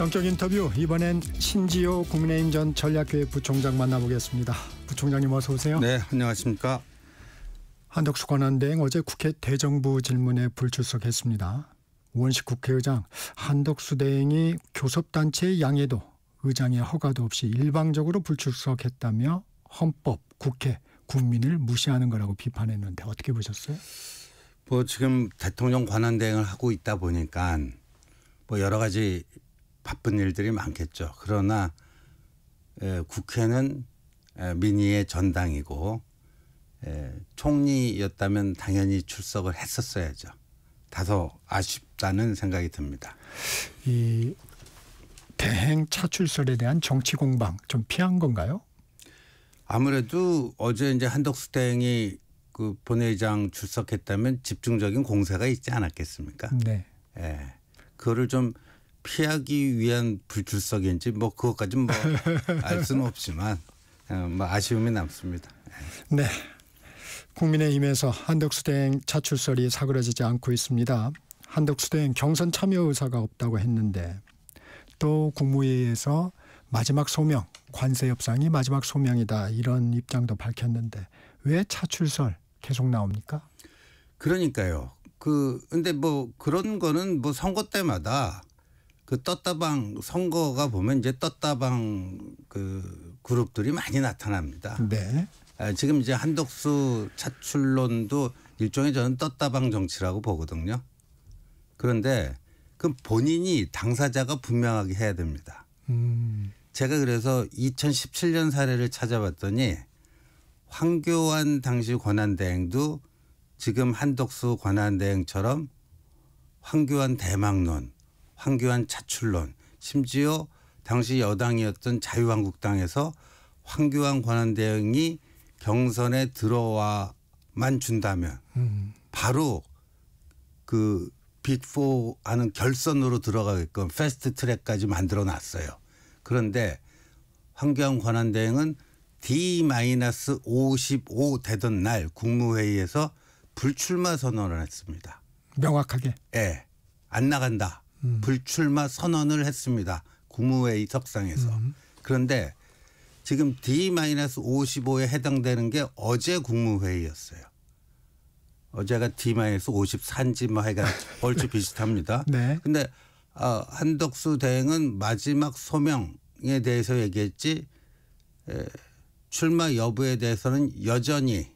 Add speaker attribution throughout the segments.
Speaker 1: 성격 인터뷰, 이번엔 신지호 국민의힘 전 전략교육 부총장 만나보겠습니다. 부총장님 어서 오세요.
Speaker 2: 네, 안녕하십니까.
Speaker 1: 한덕수 권한대행 어제 국회 대정부 질문에 불출석했습니다. 우원식 국회의장, 한덕수 대행이 교섭단체의 양해도 의장의 허가도 없이 일방적으로 불출석했다며 헌법, 국회, 국민을 무시하는 거라고 비판했는데 어떻게 보셨어요?
Speaker 2: 지금 대통령 권한대행을 하고 있다 보니까 여러 가지 바쁜 일들이 많겠죠. 그러나 국회는 민의의 전당이고 총리였다면 당연히 출석을 했었어야죠. 다소 아쉽다는 생각이 듭니다.
Speaker 1: 이 대행 차출설에 대한 정치 공방 좀 피한 건가요?
Speaker 2: 아무래도 어제 이제 한덕수 대행이 그 본회의장 출석했다면 집중적인 공세가 있지 않았겠습니까?
Speaker 1: 네.
Speaker 2: 그거를 좀 피하기 위한 불출석인지 그것까지는 알 수는 없지만 아쉬움이 남습니다.
Speaker 1: 네. 국민의힘에서 한덕수 대행 차출설이 사그러지지 않고 있습니다. 한덕수 대행 경선 참여 의사가 없다고 했는데 또 국무회의에서 마지막 소명, 관세 협상이 마지막 소명이다 이런 입장도 밝혔는데 왜 차출설 계속 나옵니까?
Speaker 2: 그러니까요. 근데 그런 거는 선거 때마다 떴다방 선거가 보면 이제 떴다방 그룹들이 많이 나타납니다.
Speaker 1: 네.
Speaker 2: 지금 이제 한덕수 차출론도 일종의 저는 떴다방 정치라고 보거든요. 그런데 그 본인이 당사자가 분명하게 해야 됩니다. 제가 그래서 2017년 사례를 찾아봤더니 황교안 당시 권한대행도 지금 한덕수 권한대행처럼 황교안 대망론, 황교안 차출론, 심지어 당시 여당이었던 자유한국당에서 황교안 권한대행이 경선에 들어와만 준다면 바로 빅4 하는 결선으로 들어가게끔 패스트 트랙까지 만들어 놨어요. 그런데 황교안 권한대행은 D-55 되던 날 국무회의에서 불출마 선언을 했습니다.
Speaker 1: 명확하게?
Speaker 2: 네. 안 나간다. 불출마 선언을 했습니다. 국무회의 석상에서. 그런데 지금 D-55에 해당되는 게 어제 국무회의였어요. 어제가 D-54인지 하여간 얼추 비슷합니다.
Speaker 1: 네.
Speaker 2: 근데 한덕수 대행은 마지막 소명에 대해서 얘기했지 출마 여부에 대해서는 여전히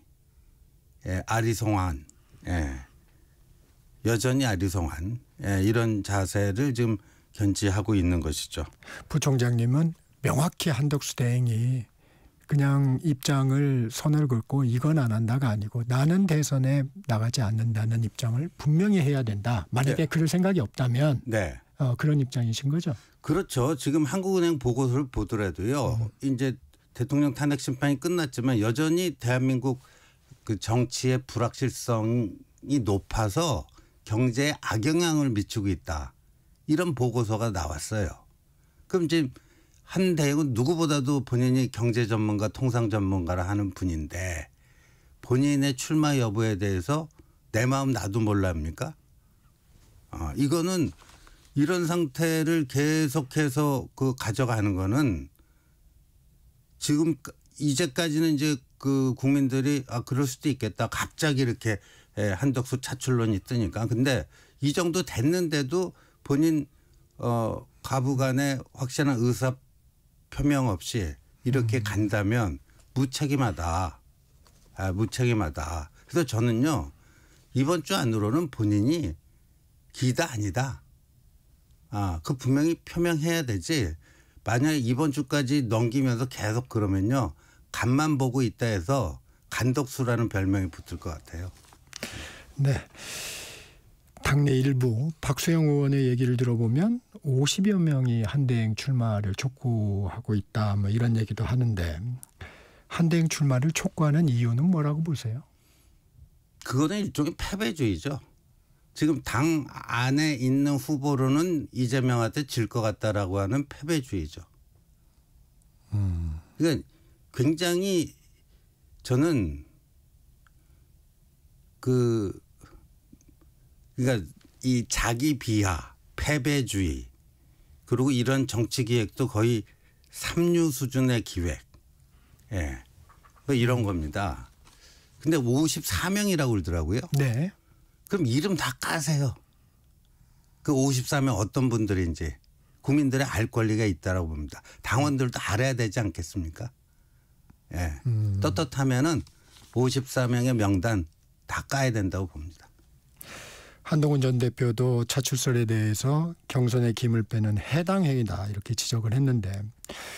Speaker 2: 아리송한 여전히 아리송한 이런 자세를 지금 견지하고 있는 것이죠.
Speaker 1: 부총장님은 명확히 한덕수 대행이 그냥 입장을 선을 긋고 이건 안 한다가 아니고 나는 대선에 나가지 않는다는 입장을 분명히 해야 된다. 만약에
Speaker 2: 네.
Speaker 1: 그럴 생각이 없다면
Speaker 2: 네.
Speaker 1: 그런 입장이신 거죠?
Speaker 2: 그렇죠. 지금 한국은행 보고서를 보더라도요. 이제 대통령 탄핵 심판이 끝났지만 여전히 대한민국 그 정치의 불확실성이 높아서 경제에 악영향을 미치고 있다. 이런 보고서가 나왔어요. 그럼 이제 한 대행은 누구보다도 본인이 경제 전문가, 통상 전문가라 하는 분인데 본인의 출마 여부에 대해서 내 마음 나도 몰랍니까? 이거는 이런 상태를 계속해서 가져가는 거는 지금 이제까지는 이제 국민들이 그럴 수도 있겠다. 갑자기 이렇게 한덕수 차출론이 뜨니까. 근데 이 정도 됐는데도 본인 가부간의 확실한 의사 표명 없이 이렇게 간다면 무책임하다. 무책임하다. 그래서 저는요. 이번 주 안으로는 본인이 기다 아니다. 분명히 표명해야 되지. 만약에 이번 주까지 넘기면서 계속 그러면요. 간만 보고 있다 해서 간덕수라는 별명이 붙을 것 같아요.
Speaker 1: 네. 당내 일부 박수영 의원의 얘기를 들어보면 50여 명이 한대행 출마를 촉구하고 있다. 이런 얘기도 하는데 한대행 출마를 촉구하는 이유는 뭐라고 보세요?
Speaker 2: 그거는 일종의 패배주의죠. 지금 당 안에 있는 후보로는 이재명한테 질 것 같다라고 하는 패배주의죠. 그러니까 굉장히 저는 그러니까 이 자기 비하, 패배주의 그리고 이런 정치 기획도 거의 삼류 수준의 기획. 예. 뭐 이런 겁니다. 근데 54명이라고 그러더라고요.
Speaker 1: 네.
Speaker 2: 그럼 이름 다 까세요. 그 54명 어떤 분들인지 국민들의 알 권리가 있다라고 봅니다. 당원들도 알아야 되지 않겠습니까? 예. 떳떳하면은 54명의 명단 다 까야 된다고 봅니다.
Speaker 1: 한동훈 전 대표도 차출설에 대해서 경선의 김을 빼는 해당 행위다 이렇게 지적을 했는데,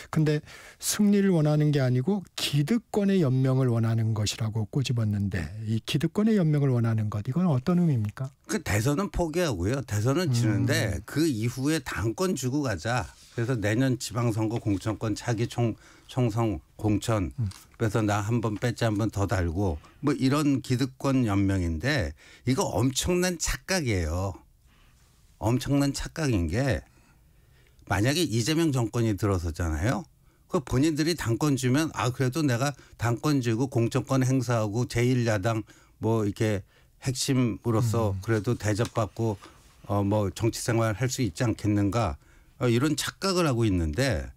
Speaker 1: 근데 승리를 원하는 게 아니고 기득권의 연명을 원하는 것이라고 꼬집었는데, 이 기득권의 연명을 원하는 것, 이건 어떤 의미입니까?
Speaker 2: 그 대선은 포기하고요. 대선은 지는데 그 이후에 당권 주고 가자. 그래서 내년 지방선거 공천권 차기 총선 공천 그래서 나 한 번 뺐지 한 번 더 달고 뭐 이런 기득권 연명인데 이거 엄청난 착각이에요. 엄청난 착각인 게 만약에 이재명 정권이 들어서잖아요. 그 본인들이 당권 주면 아 그래도 내가 당권 주고 공천권 행사하고 제1야당 뭐 이렇게 핵심으로서 그래도 대접받고 뭐 정치 생활 할 수 있지 않겠는가 이런 착각을 하고 있는데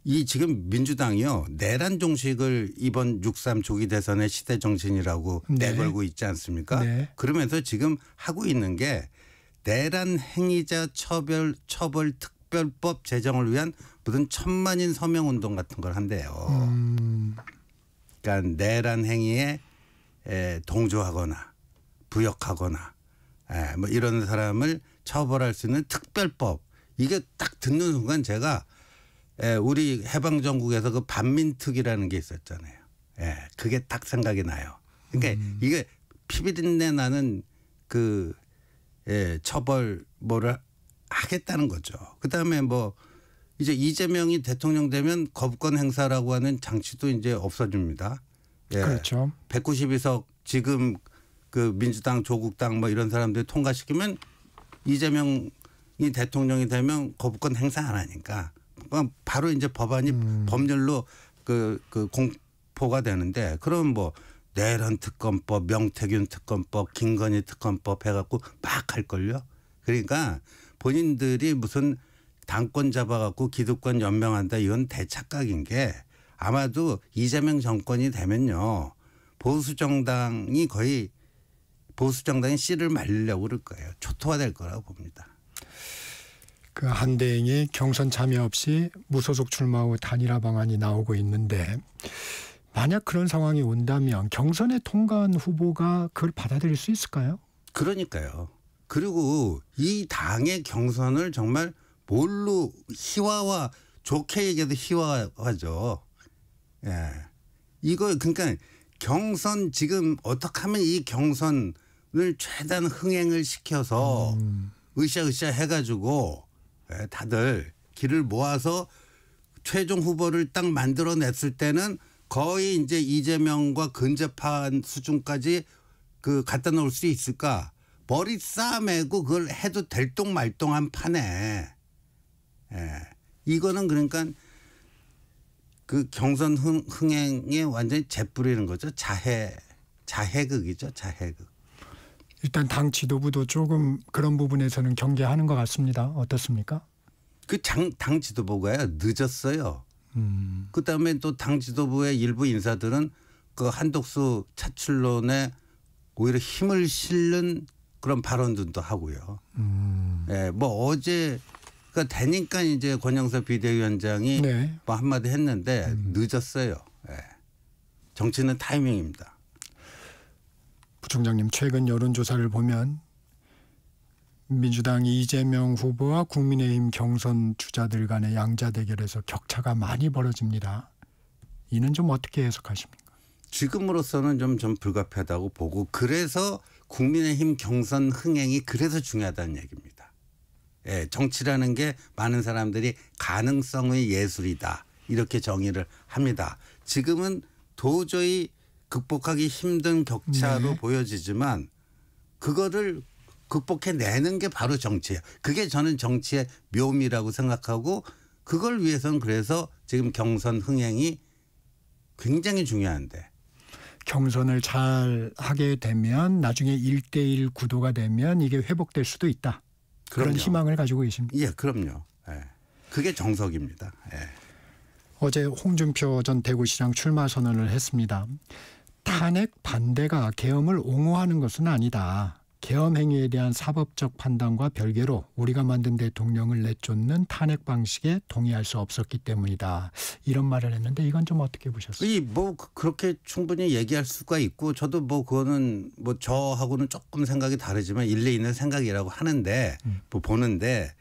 Speaker 2: 이 지금 민주당이요 내란 종식을 이번 6.3 조기 대선의 시대 정신이라고
Speaker 1: 네.
Speaker 2: 내걸고 있지 않습니까?
Speaker 1: 네.
Speaker 2: 그러면서 지금 하고 있는 게 내란 행위자 처벌 특별법 제정을 위한 무슨 천만인 서명 운동 같은 걸 한대요. 그러니까 내란 행위에 동조하거나 부역하거나 뭐 이런 사람을 처벌할 수 있는 특별법. 이게 딱 듣는 순간 제가 우리 해방정국에서 그 반민특위라는 게 있었잖아요. 그게 딱 생각이 나요. 그러니까 이게 피비린내 나는 그 처벌 뭐를 하겠다는 거죠. 그다음에 뭐 이제 이재명이 대통령 되면 거부권 행사라고 하는 장치도 이제 없어집니다.
Speaker 1: 그렇죠.
Speaker 2: 192석 지금 그 민주당 조국당 뭐 이런 사람들 통과시키면 이재명이 대통령이 되면 거부권 행사 안 하니까 바로 이제 법안이 법률로 그 공포가 되는데 그럼 뭐 내란 특검법, 명태균 특검법, 김건희 특검법 해갖고 막 할걸요. 그러니까 본인들이 무슨 당권 잡아갖고 기득권 연명한다 이건 대착각인 게 아마도 이재명 정권이 되면요 보수정당이 거의 보수정당이 씨를 말리려고 그럴 거예요. 초토화될 거라고 봅니다.
Speaker 1: 그 한대행이 경선 참여 없이 무소속 출마 후 단일화 방안이 나오고 있는데 만약 그런 상황이 온다면 경선에 통과한 후보가 그걸 받아들일 수 있을까요?
Speaker 2: 그러니까요. 그리고 이 당의 경선을 정말 뭘로 희화화 좋게 얘기해도 희화화죠. 예. 이거 그러니까 경선 지금 어떻게 하면 이 경선을 최대한 흥행을 시켜서 으쌰으쌰 해가지고 다들 길을 모아서 최종 후보를 딱 만들어냈을 때는 거의 이제 이재명과 근접한 수준까지 그 갖다 놓을 수 있을까? 머리 싸매고 그걸 해도 될똥말똥한 판에 이거는 그러니까 그 경선 흥행에 완전히 재뿌리는 거죠. 자해극이죠. 자해극.
Speaker 1: 일단 당 지도부도 조금 그런 부분에서는 경계하는 것 같습니다. 어떻습니까?
Speaker 2: 그 당 지도부가요 늦었어요. 그다음에 또 당 지도부의 일부 인사들은 그 한독수 차출론에 오히려 힘을 실는 그런 발언들도 하고요. 뭐 어제가 되니까 이제 권영세 비대위원장이
Speaker 1: 네.
Speaker 2: 뭐 한마디 했는데 늦었어요. 정치는 타이밍입니다.
Speaker 1: 부총장님, 최근 여론조사를 보면 민주당 이재명 후보와 국민의힘 경선 주자들 간의 양자 대결에서 격차가 많이 벌어집니다. 이는 좀 어떻게 해석하십니까?
Speaker 2: 지금으로서는 좀 불가피하다고 보고 그래서 국민의힘 경선 흥행이 그래서 중요하다는 얘기입니다. 정치라는 게 많은 사람들이 가능성의 예술이다 이렇게 정의를 합니다. 지금은 도저히 극복하기 힘든 격차로 보여지지만 그거를 극복해내는 게 바로 정치예요. 그게 저는 정치의 묘미라고 생각하고 그걸 위해서는 그래서 지금 경선 흥행이 굉장히 중요한데.
Speaker 1: 경선을 잘 하게 되면 나중에 1대1 구도가 되면 이게 회복될 수도 있다. 그런
Speaker 2: 그럼요.
Speaker 1: 희망을 가지고 계십니다.
Speaker 2: 예, 그럼요. 예. 그게 정석입니다. 예.
Speaker 1: 어제 홍준표 전 대구시장 출마 선언을 했습니다. 탄핵 반대가 계엄을 옹호하는 것은 아니다. 계엄 행위에 대한 사법적 판단과 별개로 우리가 만든 대통령을 내쫓는 탄핵 방식에 동의할 수 없었기 때문이다. 이런 말을 했는데 이건 좀 어떻게 보셨어요?
Speaker 2: 뭐 그렇게 충분히 얘기할 수가 있고 저도 뭐 그거는 뭐 저하고는 조금 생각이 다르지만 일리 있는 생각이라고 하는데 뭐 보는데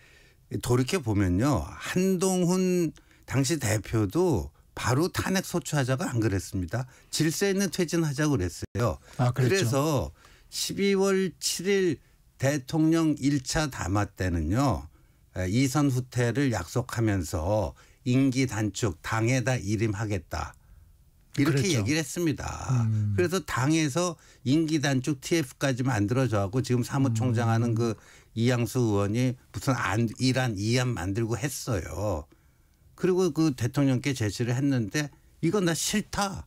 Speaker 2: 돌이켜 보면요. 한동훈 당시 대표도 바로 탄핵 소추하자가 안 그랬습니다. 질서 있는 퇴진하자고 그랬어요.
Speaker 1: 아, 그랬죠.
Speaker 2: 그래서 12월 7일 대통령 1차 담화 때는요. 이선 후퇴를 약속하면서 임기 단축 당에다 일임하겠다. 이렇게
Speaker 1: 그랬죠.
Speaker 2: 얘기를 했습니다. 그래서 당에서 임기 단축 TF까지 만들어져갖고 지금 사무총장하는 그 이양수 의원이 무슨 이란 만들고 했어요. 그리고 그 대통령께 제시를 했는데 이건 나 싫다.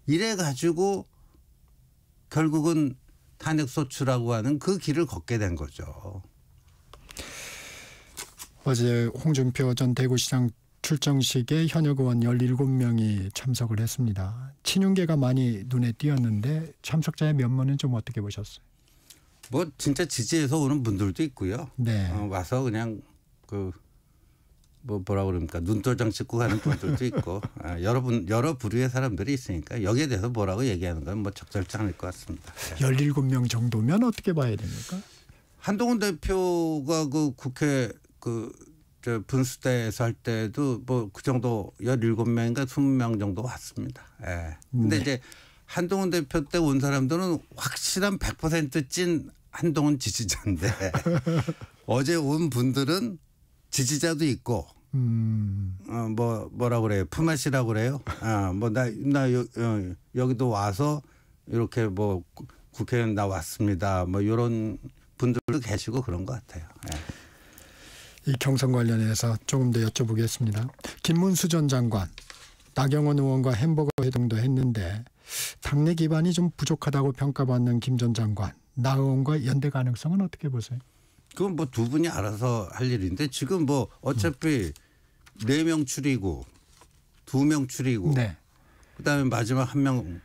Speaker 2: 이래 가지고 결국은 탄핵 소추라고 하는 그 길을 걷게 된 거죠.
Speaker 1: 어제 홍준표 전 대구시장 출정식에 현역 의원 17명이 참석을 했습니다. 친윤계가 많이 눈에 띄었는데 참석자의 면모는 좀 어떻게 보셨어요?
Speaker 2: 뭐 진짜 지지해서 오는 분들도 있고요.
Speaker 1: 네.
Speaker 2: 와서 그냥 그 뭐라 그럽니까 눈도장 찍고 가는 분들도 있고 여러 부류의 사람들이 있으니까 여기에 대해서 뭐라고 얘기하는 건 뭐 적절치 않을 것 같습니다.
Speaker 1: 17명 정도면 어떻게 봐야 됩니까?
Speaker 2: 한동훈 대표가 그 국회 저 분수대에서 할 때도 뭐 그 정도 17명인가 20명 정도 왔습니다. 예. 근데
Speaker 1: 네.
Speaker 2: 이제 한동훈 대표 때 온 사람들은 확실한 100%찐 한동훈 지지자인데 어제 온 분들은 지지자도 있고 뭐라 그래요? 품앗이라고 그래요? 여기도 와서 이렇게 뭐 국회의원 나 왔습니다. 뭐 이런 분들도 계시고 그런 것 같아요. 예.
Speaker 1: 이 경선 관련해서 조금 더 여쭤보겠습니다. 김문수 전 장관, 나경원 의원과 햄버거 회동도 했는데 당내 기반이 좀 부족하다고 평가받는 김 전 장관, 나 의원과 연대 가능성은 어떻게 보세요?
Speaker 2: 그건 뭐 두 분이 알아서 할 일인데 지금 뭐 어차피 4명 추리고 2명 추리고
Speaker 1: 네.
Speaker 2: 그다음에 마지막 1명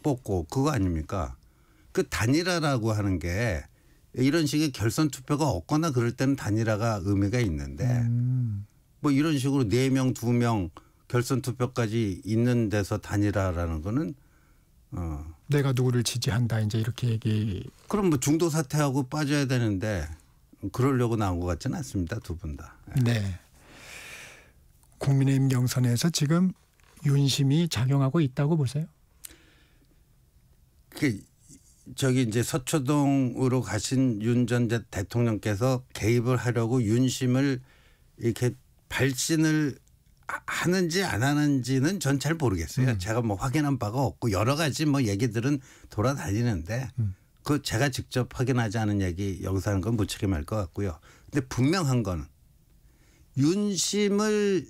Speaker 2: 뽑고 그거 아닙니까? 그 단일화라고 하는 게 이런 식의 결선 투표가 없거나 그럴 때는 단일화가 의미가 있는데 뭐 이런 식으로 4명 2명 결선 투표까지 있는 데서 단일화라는 거는
Speaker 1: 내가 누구를 지지한다 이제 이렇게 얘기.
Speaker 2: 그럼 뭐 중도 사퇴하고 빠져야 되는데 그러려고 나온 것 같지는 않습니다. 두 분 다.
Speaker 1: 네. 국민의힘 경선에서 지금 윤심이 작용하고 있다고 보세요?
Speaker 2: 그 저기 이제 서초동으로 가신 윤 전 대통령께서 개입을 하려고 윤심을 이렇게 발신을 하는지 안 하는지는 전 잘 모르겠어요. 제가 뭐 확인한 바가 없고 여러 가지 뭐 얘기들은 돌아다니는데 그 제가 직접 확인하지 않은 얘기 여기서 하는 건 무책임할 것 같고요. 근데 분명한 거는 윤심을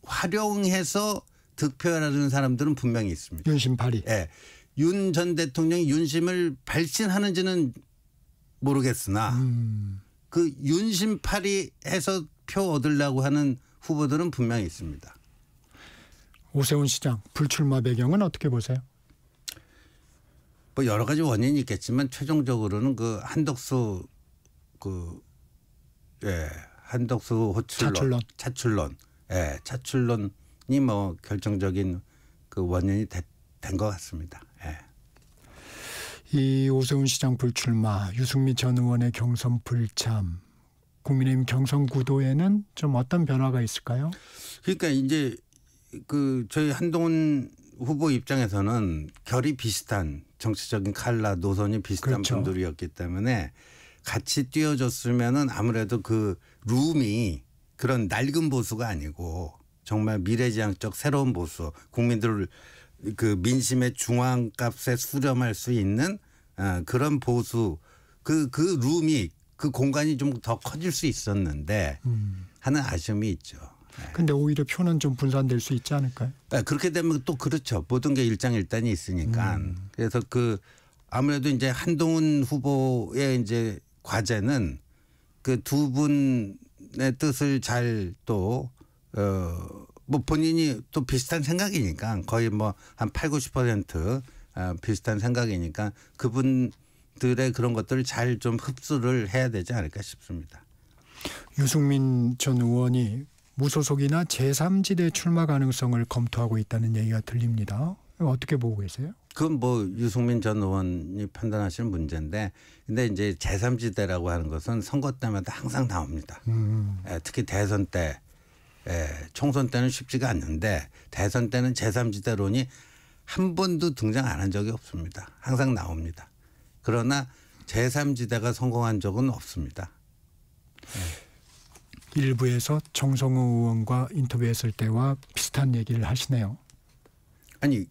Speaker 2: 활용해서 득표하는 사람들은 분명히 있습니다.
Speaker 1: 윤심 발의.
Speaker 2: 예. 윤 전 대통령이 윤심을 발신하는지는 모르겠으나 그 윤심 발의해서 표 얻으려고 하는 후보들은 분명히 있습니다.
Speaker 1: 오세훈 시장 불출마 배경은 어떻게 보세요?
Speaker 2: 뭐 여러 가지 원인이 있겠지만 최종적으로는 그 한덕수 한덕수 호출론 차출론 차출론이 뭐 결정적인 그 원인이 된 것 같습니다. 예.
Speaker 1: 이 오세훈 시장 불출마, 유승민 전 의원의 경선 불참, 국민의힘 경선 구도에는 좀 어떤 변화가 있을까요?
Speaker 2: 그러니까 이제 그 저희 한동훈 후보 입장에서는 결이 비슷한 정치적인 칼라 노선이 비슷한
Speaker 1: 그렇죠.
Speaker 2: 분들이었기 때문에 같이 뛰어줬으면은 아무래도 그 룸이 그런 낡은 보수가 아니고 정말 미래지향적 새로운 보수, 국민들을 그 민심의 중앙값에 수렴할 수 있는 그런 보수 그 룸이 그 공간이 좀 더 커질 수 있었는데 하는 아쉬움이 있죠.
Speaker 1: 근데 오히려 표는 좀 분산될 수 있지 않을까요?
Speaker 2: 그렇게 되면 또 그렇죠. 모든 게 일장일단이 있으니까. 그래서 그 아무래도 이제 한동훈 후보의 이제 과제는 그 두 분의 뜻을 잘 또 뭐 본인이 또 비슷한 생각이니까 거의 뭐 한 80~90% 비슷한 생각이니까 그분들의 그런 것들을 잘 좀 흡수를 해야 되지 않을까 싶습니다.
Speaker 1: 유승민 전 의원이 무소속이나 제3지대 출마 가능성을 검토하고 있다는 얘기가 들립니다. 어떻게 보고 계세요?
Speaker 2: 그건 뭐 유승민 전 의원이 판단하시는 문제인데, 근데 이제 제3지대라고 하는 것은 선거 때마다 항상 나옵니다. 특히 대선 때, 총선 때는 쉽지가 않는데 대선 때는 제3지대론이 한 번도 등장 안 한 적이 없습니다. 항상 나옵니다. 그러나 제3지대가 성공한 적은 없습니다.
Speaker 1: 일부에서 정성호 의원과 인터뷰했을 때와 비슷한 얘기를 하시네요.
Speaker 2: 아니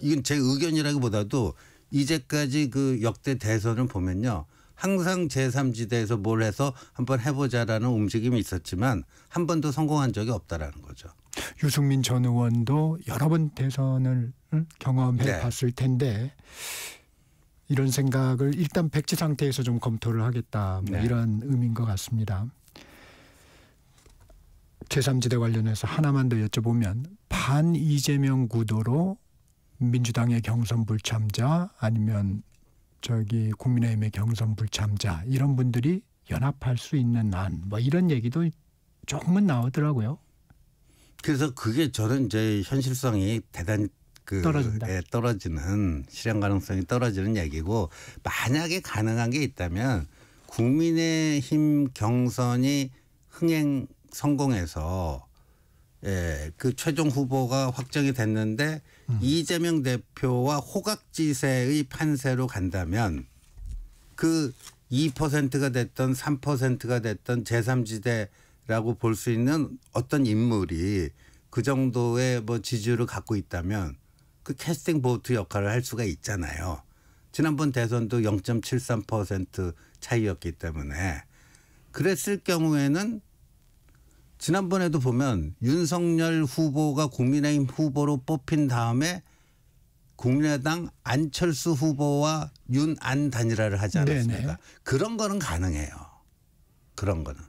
Speaker 2: 이건 제 의견이라기보다도 이제까지 그 역대 대선을 보면요, 항상 제3지대에서 뭘 해서 한번 해보자라는 움직임이 있었지만 한 번도 성공한 적이 없다라는 거죠.
Speaker 1: 유승민 전 의원도 여러 번 대선을 경험해 봤을 텐데 이런 생각을 일단 백지 상태에서 좀 검토를 하겠다, 뭐 이런 의미인 것 같습니다. 제3지대 관련해서 하나만 더 여쭤보면, 반 이재명 구도로 민주당의 경선 불참자 아니면 국민의힘의 경선 불참자 이런 분들이 연합할 수 있는 안, 뭐 이런 얘기도 조금은 나오더라고요.
Speaker 2: 그래서 그게 저는 이제 현실성이 대단히
Speaker 1: 떨어진다.
Speaker 2: 떨어지는, 실현 가능성이 떨어지는 얘기고, 만약에 가능한 게 있다면 국민의힘 경선이 성공해서 그 최종 후보가 확정이 됐는데 이재명 대표와 호각지세의 판세로 간다면 그 2%가 됐던 3%가 됐던 제3지대라고 볼 수 있는 어떤 인물이 그 정도의 뭐 지지율을 갖고 있다면 그 캐스팅 보트 역할을 할 수가 있잖아요. 지난번 대선도 0.73% 차이였기 때문에. 그랬을 경우에는 지난번에도 보면 윤석열 후보가 국민의힘 후보로 뽑힌 다음에 국민의당 안철수 후보와 윤안 단일화를 하지 않았습니까? 네네. 그런 거는 가능해요. 그런 거는.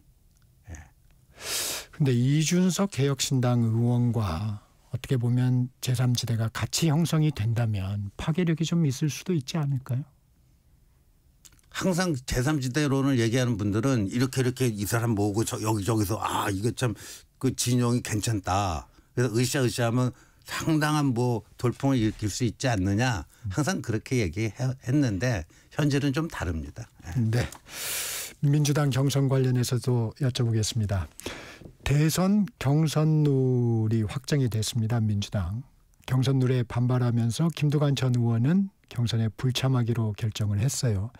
Speaker 1: 그런데 이준석 개혁신당 의원과 어떻게 보면 제3지대가 같이 형성이 된다면 파괴력이 좀 있을 수도 있지 않을까요?
Speaker 2: 항상 제3지대론을 얘기하는 분들은 이렇게 이 사람 모으고 여기저기서 이거 참 그 진영이 괜찮다. 그래서 으쌰으쌰하면 상당한 뭐 돌풍을 일으킬 수 있지 않느냐. 항상 그렇게 얘기했는데 현실은 좀 다릅니다.
Speaker 1: 네. 민주당 경선 관련해서도 여쭤보겠습니다. 대선 경선룰이 확정이 됐습니다. 민주당. 경선룰에 반발하면서 김두관 전 의원은 경선에 불참하기로 결정을 했어요.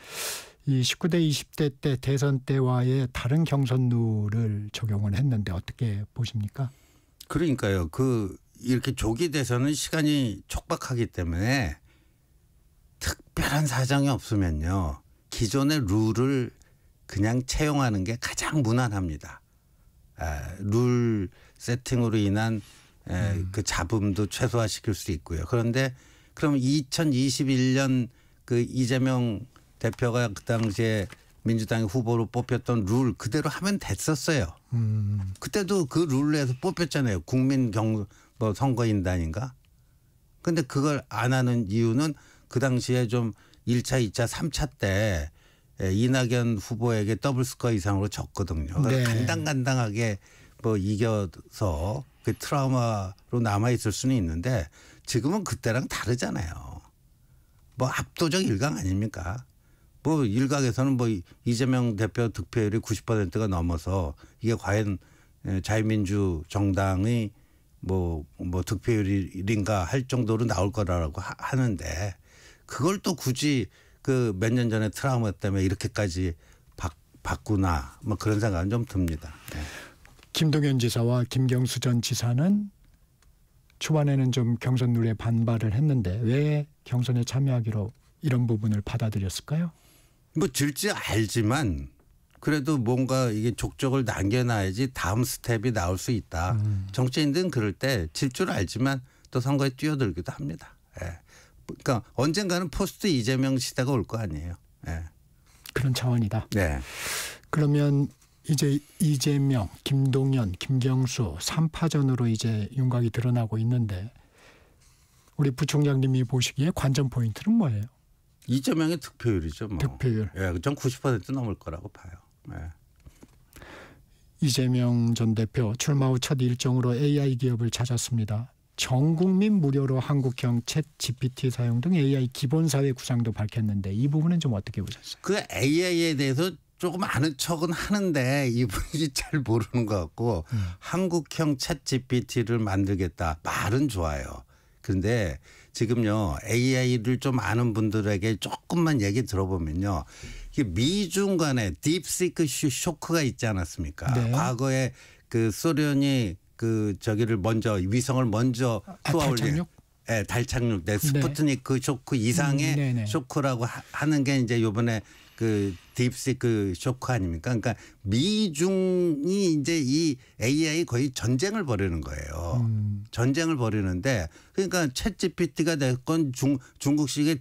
Speaker 1: 이 19대 20대 때 대선 때와의 다른 경선룰을 적용을 했는데 어떻게 보십니까?
Speaker 2: 그러니까요. 이렇게 조기 대선은 시간이 촉박하기 때문에 특별한 사정이 없으면요, 기존의 룰을 그냥 채용하는 게 가장 무난합니다. 룰 세팅으로 인한 그 잡음도 최소화시킬 수 있고요. 그런데 그럼 2021년 그 이재명 대표가 그 당시에 민주당의 후보로 뽑혔던 룰 그대로 하면 됐었어요. 그때도 그 룰에서 뽑혔잖아요. 국민 선거인단인가. 그런데 그걸 안 하는 이유는 그 당시에 좀 1차, 2차, 3차 때 이낙연 후보에게 더블 스코어 이상으로 졌거든요.
Speaker 1: 네.
Speaker 2: 간당간당하게 뭐 이겨서 그 트라우마로 남아있을 수는 있는데 지금은 그때랑 다르잖아요. 뭐 압도적 일강 아닙니까? 뭐 일각에서는 뭐 이재명 대표 득표율이 90%가 넘어서 이게 과연 자유민주 정당의 뭐 득표율인가 할 정도로 나올 거라고 하는데 그걸 또 굳이 그 몇 년 전에 트라우마 때문에 이렇게까지 바꾸나 뭐 그런 생각은 좀 듭니다. 네.
Speaker 1: 김동연 지사와 김경수 전 지사는 초반에는 좀 경선 룰에 반발을 했는데 왜 경선에 참여하기로 이런 부분을 받아들였을까요?
Speaker 2: 뭐 질지 알지만 그래도 뭔가 이게 족적을 남겨놔야지 다음 스텝이 나올 수 있다. 정치인들은 그럴 때 질 줄 알지만 또 선거에 뛰어들기도 합니다. 예. 그러니까 언젠가는 포스트 이재명 시대가 올 거 아니에요. 예.
Speaker 1: 그런 차원이다.
Speaker 2: 네.
Speaker 1: 그러면 이제 이재명, 김동연, 김경수 3파전으로 이제 윤곽이 드러나고 있는데 우리 부총장님이 보시기에 관전 포인트는 뭐예요?
Speaker 2: 이재명의 득표율이죠. 뭐.
Speaker 1: 득표율.
Speaker 2: 예, 전 90% 넘을 거라고 봐요. 예.
Speaker 1: 이재명 전 대표 출마 후 첫 일정으로 AI 기업을 찾았습니다. 전 국민 무료로 한국형 챗 GPT 사용 등 AI 기본 사회 구상도 밝혔는데 이 부분은 좀 어떻게 보셨어요?
Speaker 2: 그 AI에 대해서 조금 아는 척은 하는데 이분이 잘 모르는 것 같고 한국형 챗 GPT를 만들겠다. 말은 좋아요. 그런데 지금요 AI를 좀 아는 분들에게 조금만 얘기 들어보면요. 이게 미중 간의 딥시크 쇼크가 있지 않았습니까?
Speaker 1: 네.
Speaker 2: 과거에 그 소련이 그 저기를 먼저 위성을 먼저
Speaker 1: 탈착륙?
Speaker 2: 네, 달 착륙, 네, 스푸트니크 쇼크 이상의 쇼크라고 하는 게 이제 요번에 그 딥시크 쇼크 아닙니까? 그러니까 미중이 이제 이 AI 거의 전쟁을 벌이는 거예요. 전쟁을 벌이는데 그러니까 챗 GPT가 됐건 중국식의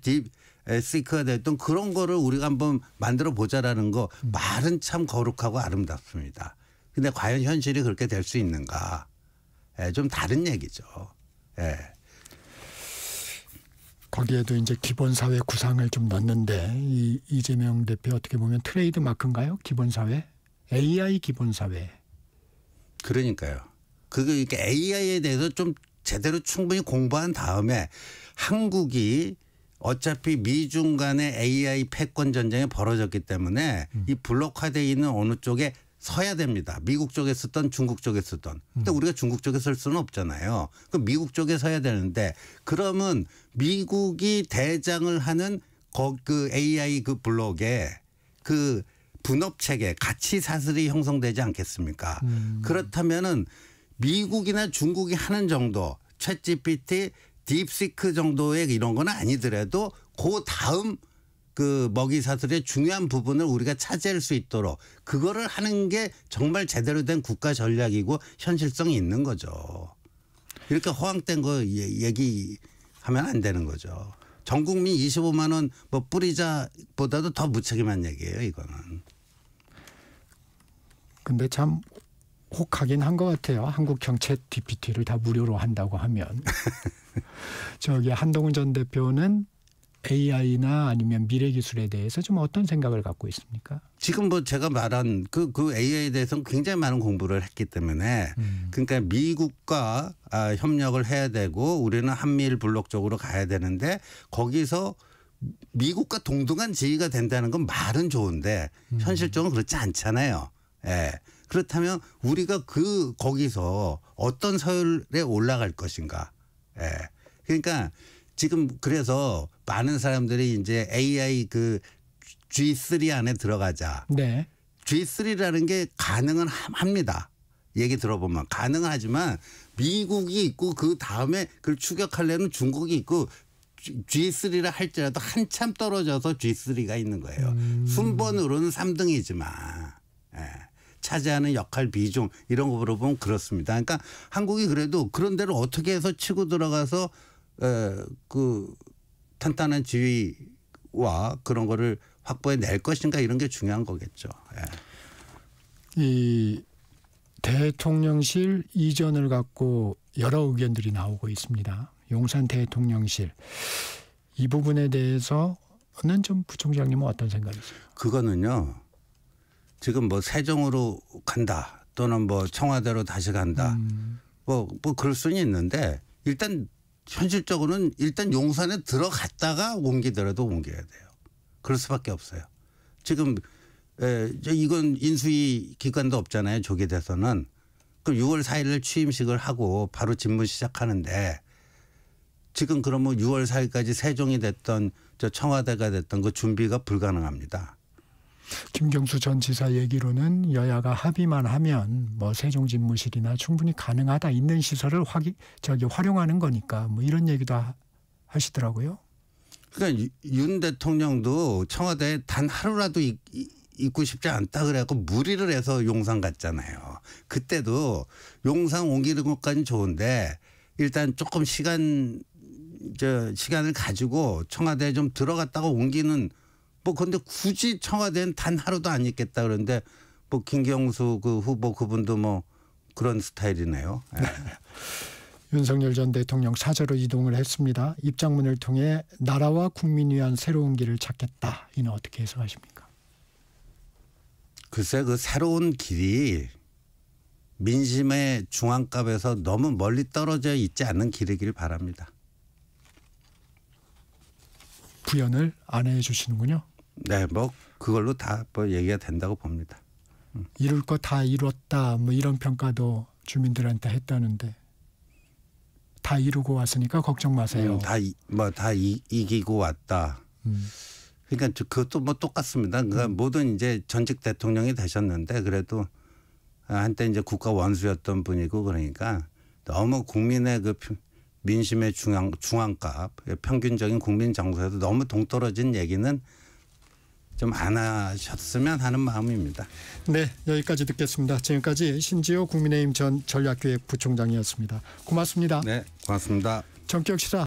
Speaker 2: 딥시크가 됐던 그런 거를 우리가 한번 만들어 보자라는 거 말은 참 거룩하고 아름답습니다. 근데 과연 현실이 그렇게 될 수 있는가? 예, 좀 다른 얘기죠. 예.
Speaker 1: 거기에도 이제 기본사회 구상을 좀 넣는데 이재명 대표 어떻게 보면 트레이드 마크인가요? 기본사회? AI 기본사회.
Speaker 2: 그러니까요. 그게 AI에 대해서 좀 제대로 충분히 공부한 다음에 한국이 어차피 미중 간의 AI 패권 전쟁이 벌어졌기 때문에 이 블록화되어 있는 어느 쪽에 서야 됩니다. 미국 쪽에 쓰던 중국 쪽에 쓰던. 근데 우리가 중국 쪽에 쓸 수는 없잖아요. 그럼 미국 쪽에 서야 되는데 그러면 미국이 대장을 하는 그 AI 그 블록에 그 분업 체계 가치 사슬이 형성되지 않겠습니까? 그렇다면은 미국이나 중국이 하는 정도 챗 GPT 딥시크 정도의 이런 건 아니더라도 그 다음 그 먹이 사슬의 중요한 부분을 우리가 차지할 수 있도록 그거를 하는 게 정말 제대로 된 국가 전략이고 현실성이 있는 거죠. 이렇게 허황된 거 얘기하면 안 되는 거죠. 전 국민 25만 원 뭐 뿌리자보다도 더 무책임한 얘기예요, 이거는.
Speaker 1: 근데 참 혹하긴 한 것 같아요. 한국형 챗 GPT를 다 무료로 한다고 하면. 저기 한동훈 전 대표는 AI나 아니면 미래 기술에 대해서 좀 어떤 생각을 갖고 있습니까?
Speaker 2: 지금 뭐 제가 말한 그 AI에 대해서는 굉장히 많은 공부를 했기 때문에 그러니까 미국과 협력을 해야 되고 우리는 한미일 블록 쪽으로 가야 되는데 거기서 미국과 동등한 지위가 된다는 건 말은 좋은데 현실적으로 그렇지 않잖아요. 예. 그렇다면 우리가 거기서 어떤 서열에 올라갈 것인가. 예. 그러니까 지금 그래서 많은 사람들이 이제 AI 그 G3 안에 들어가자.
Speaker 1: 네.
Speaker 2: G3라는 게 가능은 합니다. 얘기 들어보면 가능은 하지만 미국이 있고 그 다음에 그걸 추격하려는 중국이 있고 G3라 할지라도 한참 떨어져서 G3가 있는 거예요. 순번으로는 3등이지만 예. 차지하는 역할 비중 이런 거 물어보면 그렇습니다. 그러니까 한국이 그래도 그런 데를 어떻게 해서 치고 들어가서 그 탄탄한 지위와 그런 거를 확보해 낼 것인가 이런 게 중요한 거겠죠. 예.
Speaker 1: 이 대통령실 이전을 갖고 여러 의견들이 나오고 있습니다. 용산 대통령실 이 부분에 대해서는 좀 부총장님은 어떤 생각이세요?
Speaker 2: 그거는요. 지금 뭐 세종으로 간다 또는 뭐 청와대로 다시 간다 뭐 그럴 수는 있는데 일단 현실적으로는 일단 용산에 들어갔다가 옮기더라도 옮겨야 돼요. 그럴 수밖에 없어요. 지금 이건 인수위 기관도 없잖아요. 조기 대선은. 그럼 6월 4일을 취임식을 하고 바로 집무 시작하는데 지금 그러면 6월 4일까지 세종이 됐던 저 청와대가 됐던 그 준비가 불가능합니다.
Speaker 1: 김경수 전 지사 얘기로는 여야가 합의만 하면 뭐 세종집무실이나 충분히 가능하다 있는 시설을 활용하는 거니까 뭐 이런 얘기도 하시더라고요.
Speaker 2: 그러니까 윤 대통령도 청와대에 단 하루라도 있고 싶지 않다 그래갖고 무리를 해서 용산 갔잖아요. 그때도 용산 옮기는 것까지는 좋은데 일단 조금 시간을 가지고 청와대에 좀 들어갔다가 옮기는 뭐 근데 굳이 청와대는 단 하루도 안 있겠다 그러는데 뭐 김경수 그 후보 그분도 뭐 그런 스타일이네요. 예.
Speaker 1: 윤석열 전 대통령 사저로 이동을 했습니다. 입장문을 통해 나라와 국민 위한 새로운 길을 찾겠다. 이는 어떻게 해석하십니까?
Speaker 2: 글쎄 그 새로운 길이 민심의 중앙값에서 너무 멀리 떨어져 있지 않는 길이길 바랍니다.
Speaker 1: 부연을 안 해주시는군요.
Speaker 2: 네, 뭐 그걸로 다 뭐 얘기가 된다고 봅니다.
Speaker 1: 이룰 거 다 이뤘다. 뭐 이런 평가도 주민들한테 했다는데 다 이루고 왔으니까 걱정 마세요.
Speaker 2: 다 이기고 왔다. 그러니까 그것도 뭐 똑같습니다. 그러니까 모든 이제 전직 대통령이 되셨는데 그래도 한때 이제 국가 원수였던 분이고 그러니까 너무 국민의 그 민심의 중앙값, 평균적인 국민 정서에도 너무 동떨어진 얘기는 좀 안 하셨으면 하는 마음입니다.
Speaker 1: 네, 여기까지 듣겠습니다. 지금까지 신지호 국민의힘 전 전략기획부총장이었습니다. 고맙습니다.
Speaker 2: 네, 고맙습니다.
Speaker 1: 전격 시사